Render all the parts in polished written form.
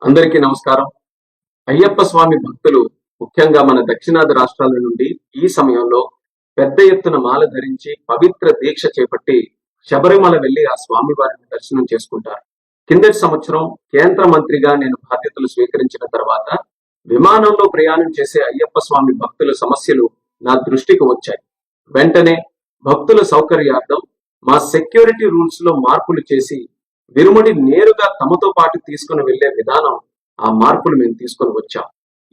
అందరికీ నమస్కారం. అయ్యప్ప స్వామి భక్తులు ముఖ్యంగా మన దక్షిణాది రాష్ట్రాల నుండి ఈ సమయంలో పెద్ద ఎత్తున మాల ధరించి పవిత్ర దీక్ష చేపట్టి శబరిమల వెళ్లి ఆ స్వామి వారిని దర్శనం చేసుకుంటారు. కిందటి సంవత్సరం కేంద్ర మంత్రిగా నేను బాధ్యతలు స్వీకరించిన తర్వాత విమానంలో ప్రయాణం చేసే అయ్యప్ప స్వామి భక్తుల సమస్యలు నా దృష్టికి వచ్చాయి. వెంటనే భక్తుల సౌకర్యార్థం మా సెక్యూరిటీ రూల్స్ లో మార్పులు చేసి విరుముడి నేరుగా తమతో పాటు తీసుకుని వెళ్లే విధానం, ఆ మార్పులు మేము తీసుకొని వచ్చాం.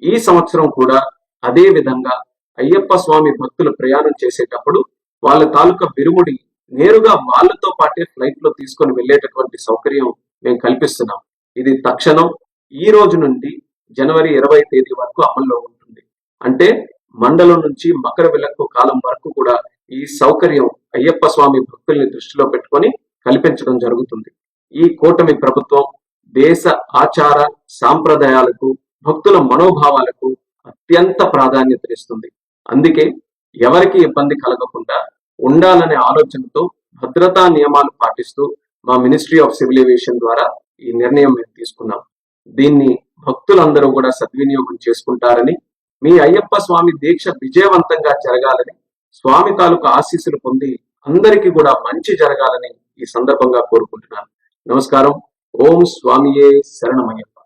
ఈ సంవత్సరం కూడా అదే విధంగా అయ్యప్ప స్వామి భక్తులు ప్రయాణం చేసేటప్పుడు వాళ్ళ తాలూకా విరుముడి నేరుగా వాళ్ళతో పాటే ఫ్లైట్ లో తీసుకొని వెళ్లేటటువంటి సౌకర్యం మేము కల్పిస్తున్నాం. ఇది తక్షణం ఈ రోజు నుండి జనవరి 20 తేదీ వరకు అమల్లో ఉంటుంది. అంటే మండలం నుంచి మకర విలక్కు కాలం వరకు కూడా ఈ సౌకర్యం అయ్యప్ప స్వామి భక్తుల్ని దృష్టిలో పెట్టుకొని కల్పించడం జరుగుతుంది. ఈ కూటమి ప్రభుత్వం దేశ ఆచార సాంప్రదాయాలకు, భక్తుల మనోభావాలకు అత్యంత ప్రాధాన్యతనిస్తుంది. అందుకే ఎవరికి ఇబ్బంది కలగకుండా ఉండాలనే ఆలోచనతో భద్రతా నియమాలు పాటిస్తూ మా మినిస్ట్రీ ఆఫ్ సివిల్ ఏవియేషన్ ద్వారా ఈ నిర్ణయం మేము తీసుకున్నాం. దీన్ని భక్తులందరూ కూడా సద్వినియోగం చేసుకుంటారని, మీ అయ్యప్ప స్వామి దీక్ష విజయవంతంగా జరగాలని, స్వామి తాలూకు ఆశీస్సులు పొంది అందరికీ కూడా మంచి జరగాలని ఈ సందర్భంగా కోరుకుంటున్నాను. నమస్కారం. ఓం స్వామియే శరణమయ్యప్ప.